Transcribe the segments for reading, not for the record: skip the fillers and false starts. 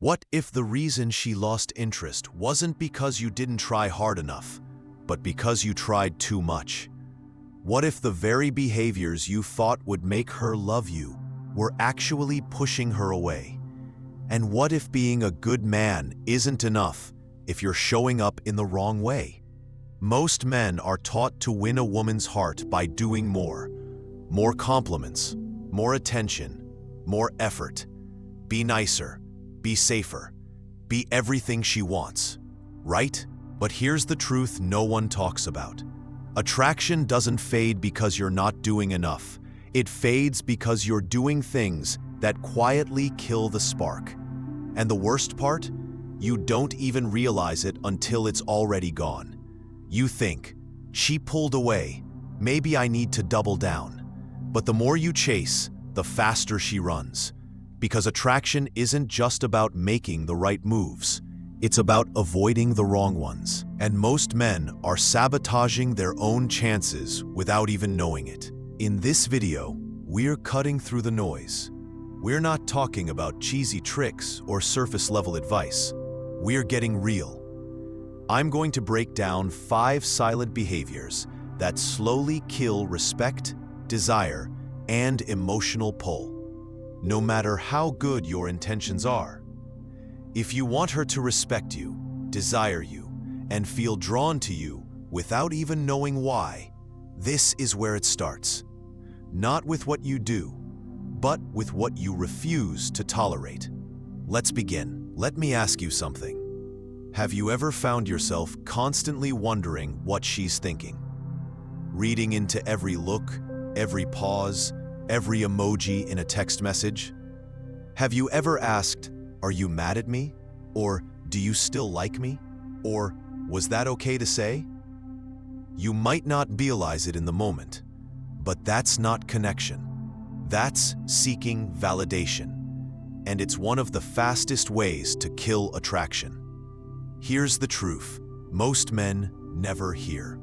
What if the reason she lost interest wasn't because you didn't try hard enough, but because you tried too much? What if the very behaviors you thought would make her love you were actually pushing her away? And what if being a good man isn't enough if you're showing up in the wrong way? Most men are taught to win a woman's heart by doing more. More compliments, more attention, more effort. Be nicer, be safer, be everything she wants, right? But here's the truth no one talks about. Attraction doesn't fade because you're not doing enough. It fades because you're doing things that quietly kill the spark. And the worst part? You don't even realize it until it's already gone. You think, she pulled away, maybe I need to double down. But the more you chase, the faster she runs. Because attraction isn't just about making the right moves. It's about avoiding the wrong ones. And most men are sabotaging their own chances without even knowing it. In this video, we're cutting through the noise. We're not talking about cheesy tricks or surface-level advice. We're getting real. I'm going to break down 5 silent behaviors that slowly kill respect, desire, and emotional pull. No matter how good your intentions are. If you want her to respect you, desire you, and feel drawn to you without even knowing why, this is where it starts. Not with what you do, but with what you refuse to tolerate. Let's begin. Let me ask you something. Have you ever found yourself constantly wondering what she's thinking? Reading into every look, every pause, every emoji in a text message? Have you ever asked, "Are you mad at me?" Or, "Do you still like me?" Or, "Was that okay to say?" You might not realize it in the moment, but that's not connection. That's seeking validation. And it's one of the fastest ways to kill attraction. Here's the truth most men never hear.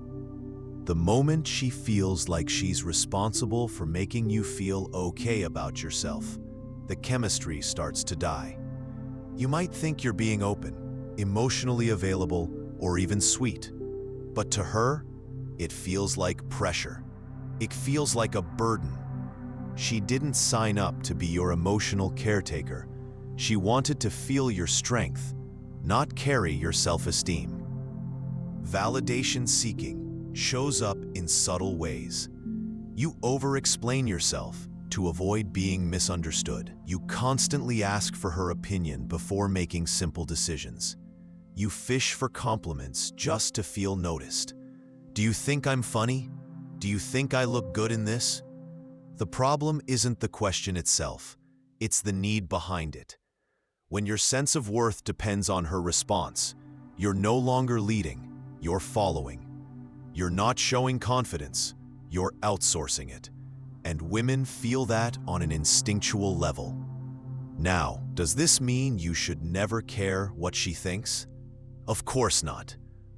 The moment she feels like she's responsible for making you feel okay about yourself, the chemistry starts to die. You might think you're being open, emotionally available, or even sweet. But to her, it feels like pressure. It feels like a burden. She didn't sign up to be your emotional caretaker. She wanted to feel your strength, not carry your self-esteem. Validation seeking shows up in subtle ways. You over-explain yourself to avoid being misunderstood. You constantly ask for her opinion before making simple decisions. You fish for compliments just to feel noticed. Do you think I'm funny? Do you think I look good in this? The problem isn't the question itself, it's the need behind it. When your sense of worth depends on her response, you're no longer leading, you're following. You're not showing confidence, you're outsourcing it. And women feel that on an instinctual level. Now, does this mean you should never care what she thinks? Of course not.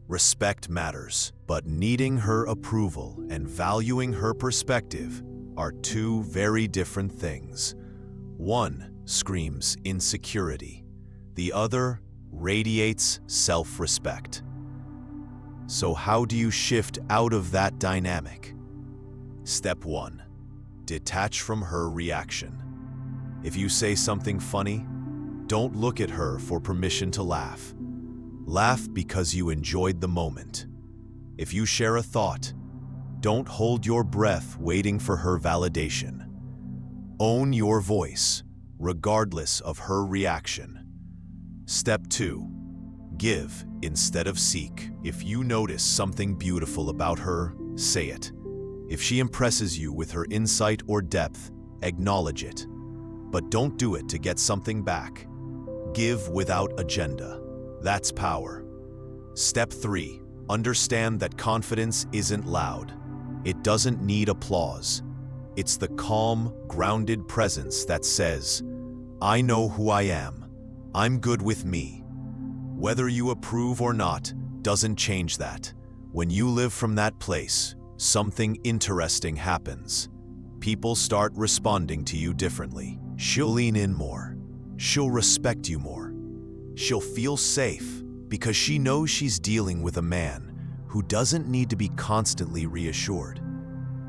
Respect matters, but needing her approval and valuing her perspective are 2 very different things. One screams insecurity. The other radiates self-respect. So how do you shift out of that dynamic? Step 1. Detach from her reaction. If you say something funny, don't look at her for permission to laugh. Laugh because you enjoyed the moment. If you share a thought, don't hold your breath waiting for her validation. Own your voice, regardless of her reaction. Step 2. Give instead of seek. If you notice something beautiful about her, say it. If she impresses you with her insight or depth, acknowledge it. But don't do it to get something back. Give without agenda. That's power. Step 3. Understand that confidence isn't loud. It doesn't need applause. It's the calm, grounded presence that says, "I know who I am. I'm good with me." Whether you approve or not doesn't change that. When you live from that place, something interesting happens. People start responding to you differently. She'll lean in more. She'll respect you more. She'll feel safe because she knows she's dealing with a man who doesn't need to be constantly reassured.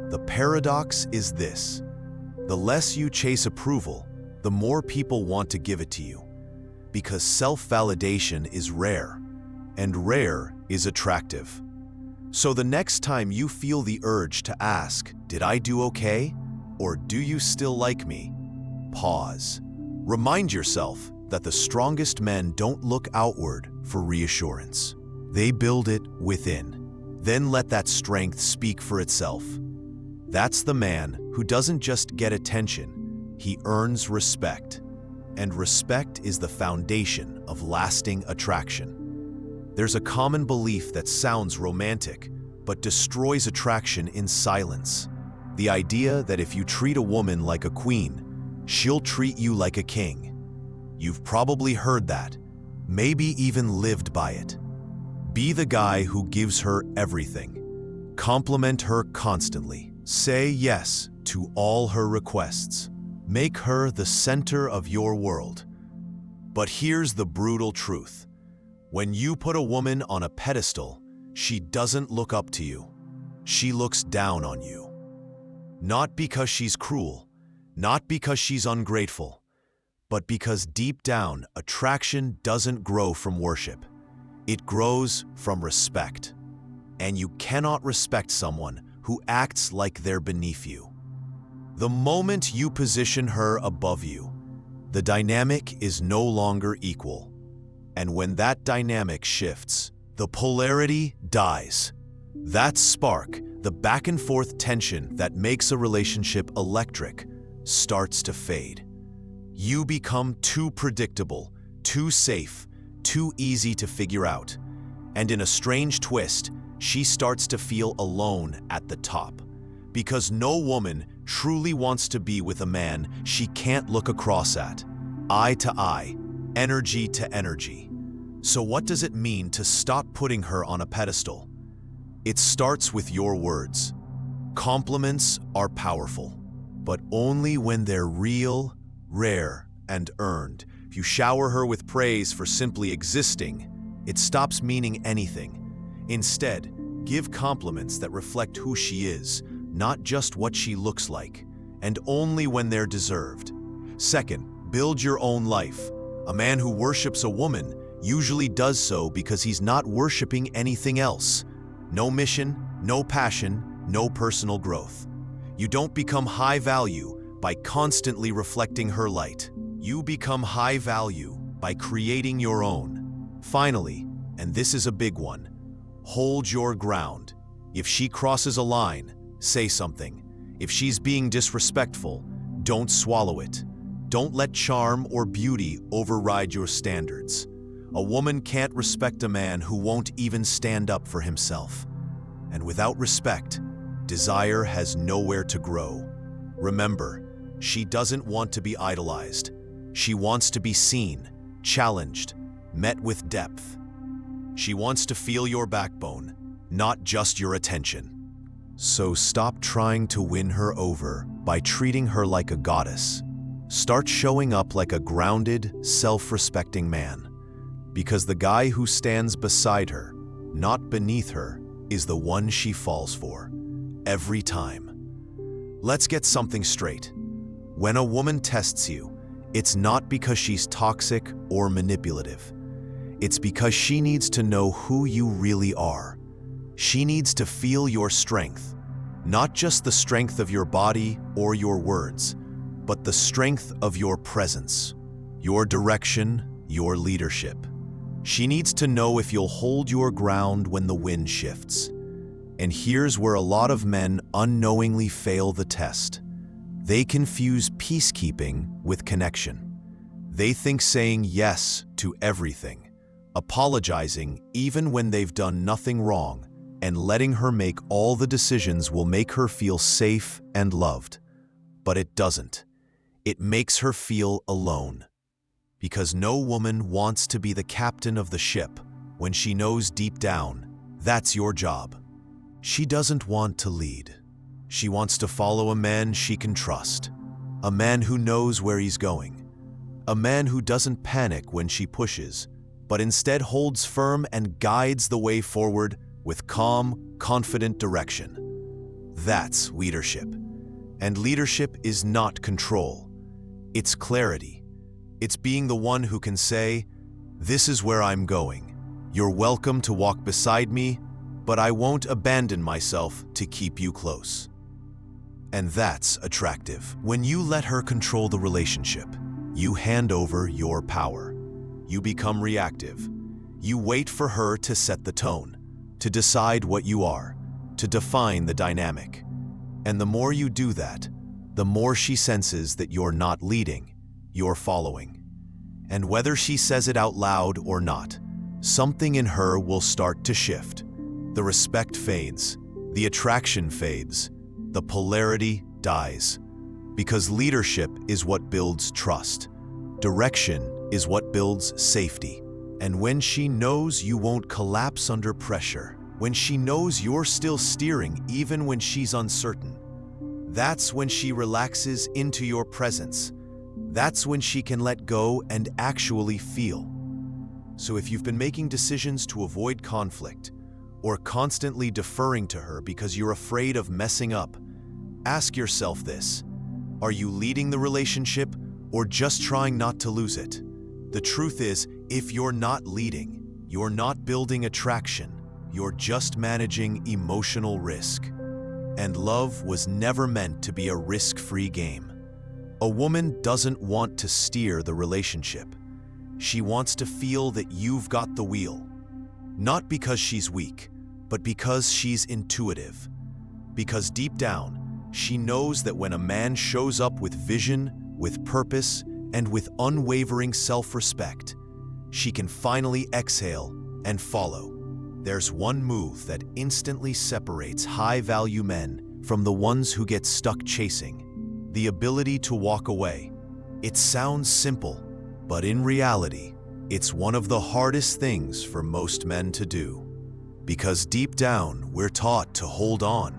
The paradox is this: the less you chase approval, the more people want to give it to you, because self-validation is rare, and rare is attractive. So the next time you feel the urge to ask, "Did I do okay?" or "Do you still like me?" pause. Remind yourself that the strongest men don't look outward for reassurance. They build it within. Then let that strength speak for itself. That's the man who doesn't just get attention, he earns respect. And respect is the foundation of lasting attraction. There's a common belief that sounds romantic, but destroys attraction in silence. The idea that if you treat a woman like a queen, she'll treat you like a king. You've probably heard that, maybe even lived by it. Be the guy who gives her everything. Compliment her constantly. Say yes to all her requests. Make her the center of your world. But here's the brutal truth. When you put a woman on a pedestal, she doesn't look up to you. She looks down on you. Not because she's cruel, not because she's ungrateful, but because deep down, attraction doesn't grow from worship. It grows from respect. And you cannot respect someone who acts like they're beneath you. The moment you position her above you, the dynamic is no longer equal. And when that dynamic shifts, the polarity dies. That spark, the back and forth tension that makes a relationship electric, starts to fade. You become too predictable, too safe, too easy to figure out. And in a strange twist, she starts to feel alone at the top. Because no woman truly wants to be with a man she can't look across at, eye to eye, energy to energy. So what does it mean to stop putting her on a pedestal? It starts with your words. Compliments are powerful, but only when they're real, rare, and earned. If you shower her with praise for simply existing, it stops meaning anything. Instead, give compliments that reflect who she is, not just what she looks like, and only when they're deserved. Second, build your own life. A man who worships a woman usually does so because he's not worshiping anything else. No mission, no passion, no personal growth. You don't become high value by constantly reflecting her light. You become high value by creating your own. Finally, and this is a big one, hold your ground. If she crosses a line, say something. If she's being disrespectful, don't swallow it. Don't let charm or beauty override your standards. A woman can't respect a man who won't even stand up for himself. And without respect, desire has nowhere to grow. Remember, she doesn't want to be idolized. She wants to be seen, challenged, met with depth. She wants to feel your backbone, not just your attention. So stop trying to win her over by treating her like a goddess. Start showing up like a grounded, self-respecting man. Because the guy who stands beside her, not beneath her, is the one she falls for, every time. Let's get something straight. When a woman tests you, it's not because she's toxic or manipulative. It's because she needs to know who you really are. She needs to feel your strength, not just the strength of your body or your words, but the strength of your presence, your direction, your leadership. She needs to know if you'll hold your ground when the wind shifts. And here's where a lot of men unknowingly fail the test. They confuse peacekeeping with connection. They think saying yes to everything, apologizing even when they've done nothing wrong, and letting her make all the decisions will make her feel safe and loved. But it doesn't. It makes her feel alone. Because no woman wants to be the captain of the ship when she knows deep down that's your job. She doesn't want to lead. She wants to follow a man she can trust, a man who knows where he's going, a man who doesn't panic when she pushes, but instead holds firm and guides the way forward with calm, confident direction. That's leadership. And leadership is not control. It's clarity. It's being the one who can say, "This is where I'm going. You're welcome to walk beside me, but I won't abandon myself to keep you close." And that's attractive. When you let her control the relationship, you hand over your power. You become reactive. You wait for her to set the tone, to decide what you are, to define the dynamic. And the more you do that, the more she senses that you're not leading, you're following. And whether she says it out loud or not, something in her will start to shift. The respect fades, the attraction fades, the polarity dies. Because leadership is what builds trust. Direction is what builds safety. And when she knows you won't collapse under pressure, when she knows you're still steering even when she's uncertain, that's when she relaxes into your presence. That's when she can let go and actually feel. So if you've been making decisions to avoid conflict, or constantly deferring to her because you're afraid of messing up, ask yourself this: are you leading the relationship or just trying not to lose it? The truth is, if you're not leading, you're not building attraction, you're just managing emotional risk. And love was never meant to be a risk-free game. A woman doesn't want to steer the relationship. She wants to feel that you've got the wheel. Not because she's weak, but because she's intuitive. Because deep down, she knows that when a man shows up with vision, with purpose, and with unwavering self-respect, she can finally exhale and follow. There's one move that instantly separates high-value men from the ones who get stuck chasing: the ability to walk away. It sounds simple, but in reality, it's one of the hardest things for most men to do. Because deep down, we're taught to hold on,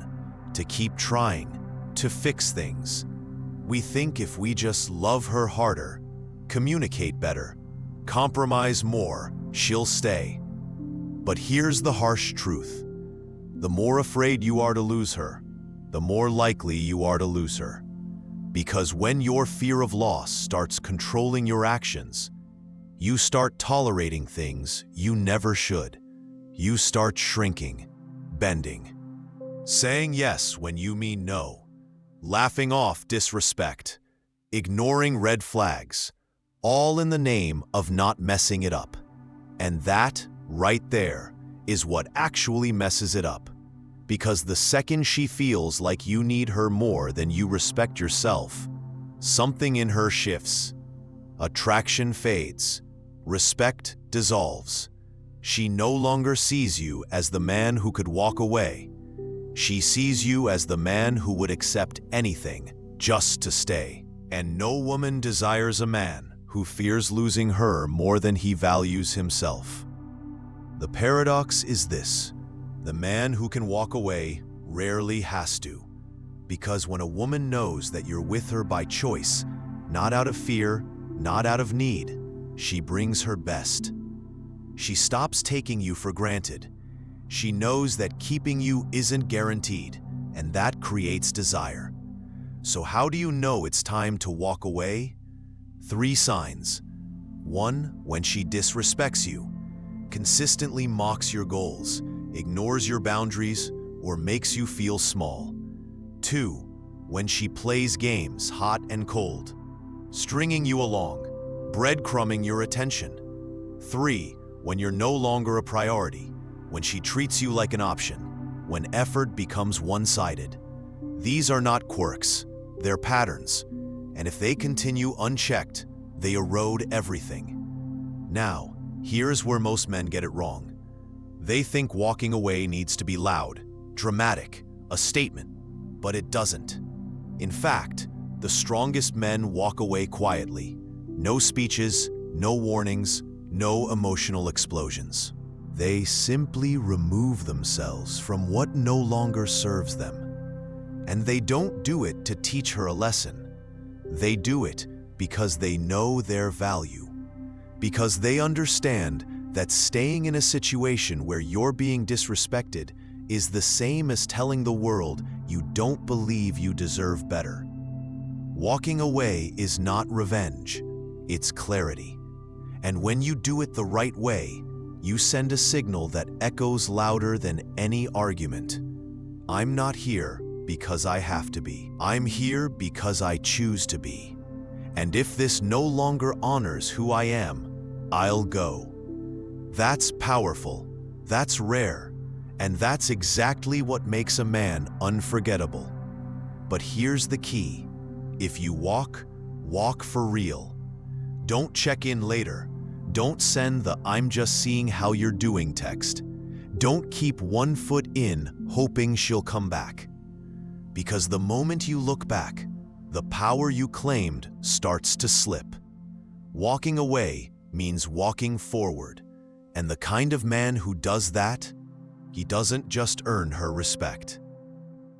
to keep trying, to fix things. We think if we just love her harder, communicate better, compromise more, she'll stay. But here's the harsh truth. The more afraid you are to lose her, the more likely you are to lose her. Because when your fear of loss starts controlling your actions, you start tolerating things you never should. You start shrinking, bending, saying yes when you mean no, laughing off disrespect, ignoring red flags, all in the name of not messing it up. And that, right there, is what actually messes it up. Because the second she feels like you need her more than you respect yourself, something in her shifts. Attraction fades. Respect dissolves. She no longer sees you as the man who could walk away. She sees you as the man who would accept anything just to stay. And no woman desires a man who fears losing her more than he values himself. The paradox is this: the man who can walk away rarely has to. Because when a woman knows that you're with her by choice, not out of fear, not out of need, she brings her best. She stops taking you for granted. She knows that keeping you isn't guaranteed, and that creates desire. So how do you know it's time to walk away? 3 signs. 1, when she disrespects you, consistently mocks your goals, ignores your boundaries, or makes you feel small. 2, when she plays games hot and cold, stringing you along, breadcrumbing your attention. 3, when you're no longer a priority, when she treats you like an option, when effort becomes one-sided. These are not quirks, they're patterns, and if they continue unchecked, they erode everything. Now, here's where most men get it wrong. They think walking away needs to be loud, dramatic, a statement, but it doesn't. In fact, the strongest men walk away quietly. No speeches, no warnings, no emotional explosions. They simply remove themselves from what no longer serves them. And they don't do it to teach her a lesson. They do it because they know their value. Because they understand that staying in a situation where you're being disrespected is the same as telling the world you don't believe you deserve better. Walking away is not revenge, it's clarity. And when you do it the right way, you send a signal that echoes louder than any argument. I'm not here because I have to be. I'm here because I choose to be. And if this no longer honors who I am, I'll go. That's powerful, that's rare, and that's exactly what makes a man unforgettable. But here's the key. If you walk, walk for real. Don't check in later. Don't send the "I'm just seeing how you're doing" text. Don't keep one foot in, hoping she'll come back. Because the moment you look back, the power you claimed starts to slip. Walking away means walking forward. And the kind of man who does that, he doesn't just earn her respect.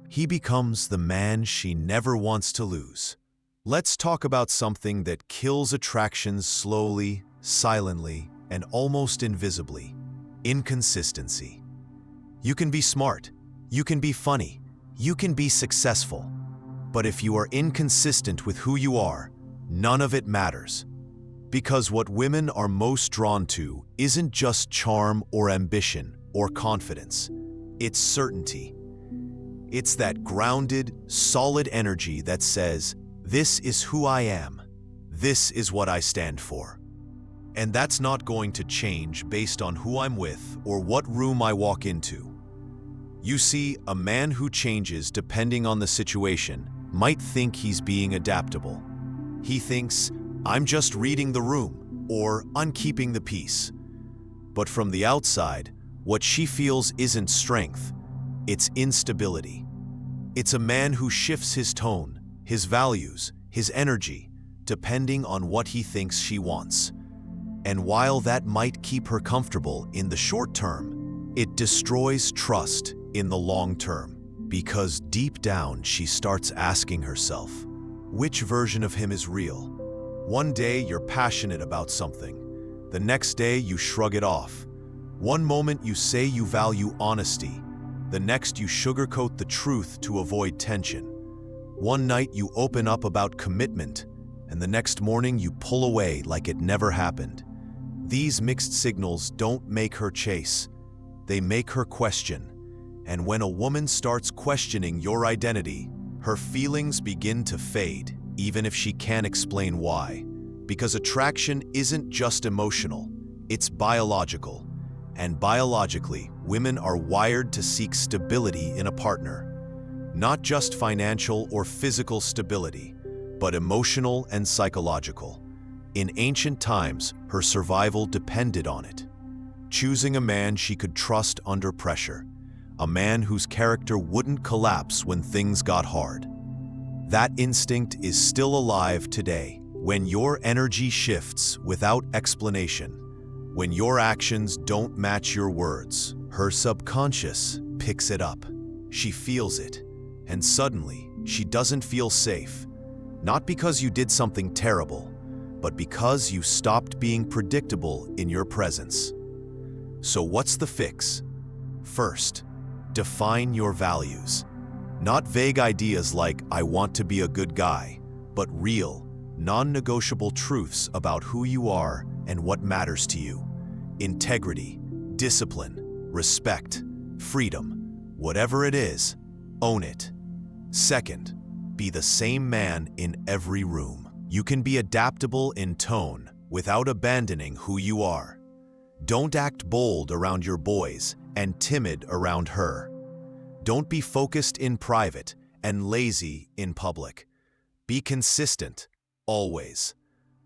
He becomes the man she never wants to lose. Let's talk about something that kills attractions slowly, silently, and almost invisibly: inconsistency. You can be smart, you can be funny, you can be successful, but if you are inconsistent with who you are, none of it matters. Because what women are most drawn to isn't just charm or ambition or confidence, it's certainty. It's that grounded, solid energy that says, "This is who I am. This is what I stand for." And that's not going to change based on who I'm with or what room I walk into. You see, a man who changes depending on the situation might think he's being adaptable. He thinks, "I'm just reading the room," or "I'm keeping the peace." But from the outside, what she feels isn't strength, it's instability. It's a man who shifts his tone, his values, his energy, depending on what he thinks she wants. And while that might keep her comfortable in the short term, it destroys trust in the long term. Because deep down she starts asking herself, which version of him is real? One day you're passionate about something. The next day you shrug it off. One moment you say you value honesty. The next you sugarcoat the truth to avoid tension. One night you open up about commitment, and the next morning you pull away like it never happened. These mixed signals don't make her chase. They make her question. And when a woman starts questioning your identity, her feelings begin to fade, even if she can't explain why. Because attraction isn't just emotional, it's biological. And biologically, women are wired to seek stability in a partner. Not just financial or physical stability, but emotional and psychological. In ancient times, her survival depended on it. Choosing a man she could trust under pressure. A man whose character wouldn't collapse when things got hard. That instinct is still alive today. When your energy shifts without explanation, when your actions don't match your words, her subconscious picks it up. She feels it, and suddenly she doesn't feel safe. Not because you did something terrible, but because you stopped being predictable in your presence. So what's the fix? First, define your values. Not vague ideas like "I want to be a good guy," but real, non-negotiable truths about who you are and what matters to you. Integrity, discipline, respect, freedom, whatever it is, own it. Second, be the same man in every room. You can be adaptable in tone without abandoning who you are. Don't act bold around your boys and timid around her. Don't be focused in private and lazy in public. Be consistent, always.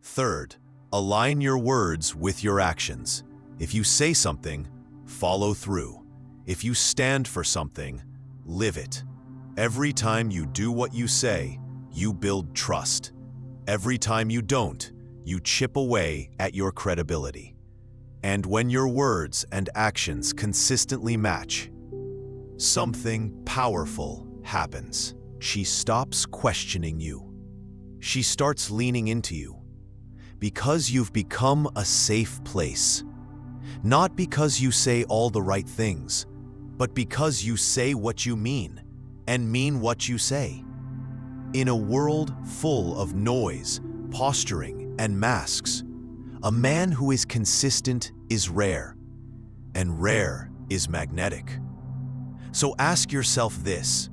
Third, align your words with your actions. If you say something, follow through. If you stand for something, live it. Every time you do what you say, you build trust. Every time you don't, you chip away at your credibility. And when your words and actions consistently match, something powerful happens. She stops questioning you. She starts leaning into you. Because you've become a safe place. Not because you say all the right things, but because you say what you mean and mean what you say. In a world full of noise, posturing, and masks, a man who is consistent is rare, and rare is magnetic. So ask yourself this: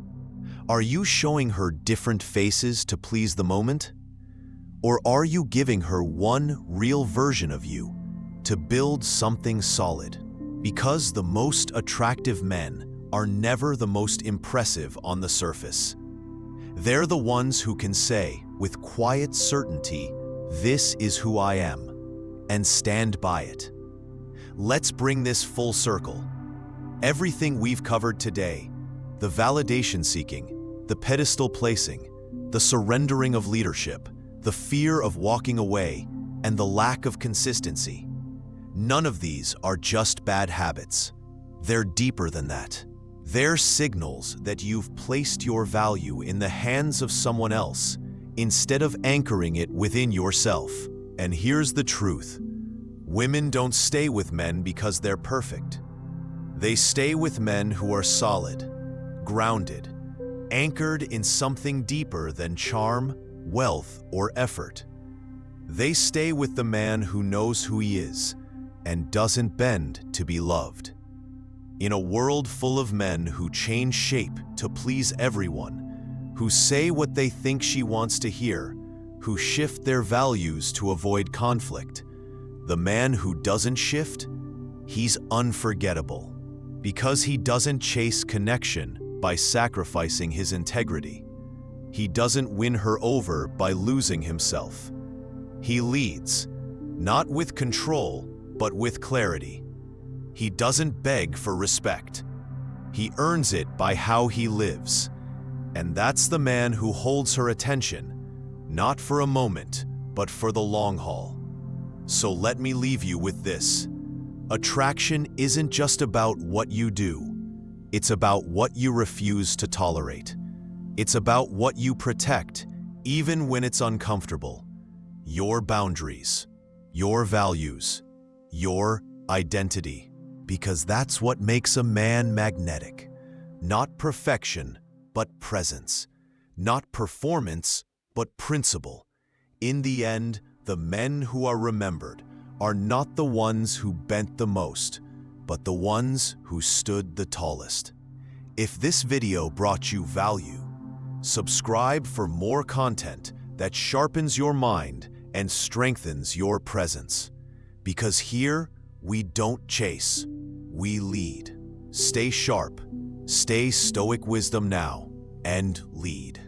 are you showing her different faces to please the moment? Or are you giving her one real version of you to build something solid? Because the most attractive men are never the most impressive on the surface. They're the ones who can say, with quiet certainty, "This is who I am," and stand by it. Let's bring this full circle. Everything we've covered today, the validation seeking, the pedestal placing, the surrendering of leadership, the fear of walking away, and the lack of consistency, none of these are just bad habits. They're deeper than that. They're signals that you've placed your value in the hands of someone else instead of anchoring it within yourself. And here's the truth: women don't stay with men because they're perfect. They stay with men who are solid, grounded, anchored in something deeper than charm, wealth, or effort. They stay with the man who knows who he is and doesn't bend to be loved. In a world full of men who change shape to please everyone, who say what they think she wants to hear, who shift their values to avoid conflict, the man who doesn't shift, he's unforgettable. Because he doesn't chase connection by sacrificing his integrity. He doesn't win her over by losing himself. He leads, not with control, but with clarity. He doesn't beg for respect. He earns it by how he lives. And that's the man who holds her attention, not for a moment, but for the long haul. So let me leave you with this. Attraction isn't just about what you do. It's about what you refuse to tolerate. It's about what you protect, even when it's uncomfortable. Your boundaries, your values, your identity. Because that's what makes a man magnetic. Not perfection, but presence. Not performance, but principle. In the end, the men who are remembered are not the ones who bent the most, but the ones who stood the tallest. If this video brought you value, subscribe for more content that sharpens your mind and strengthens your presence. Because here, we don't chase, we lead. Stay sharp, stay stoic wisdom now, and lead.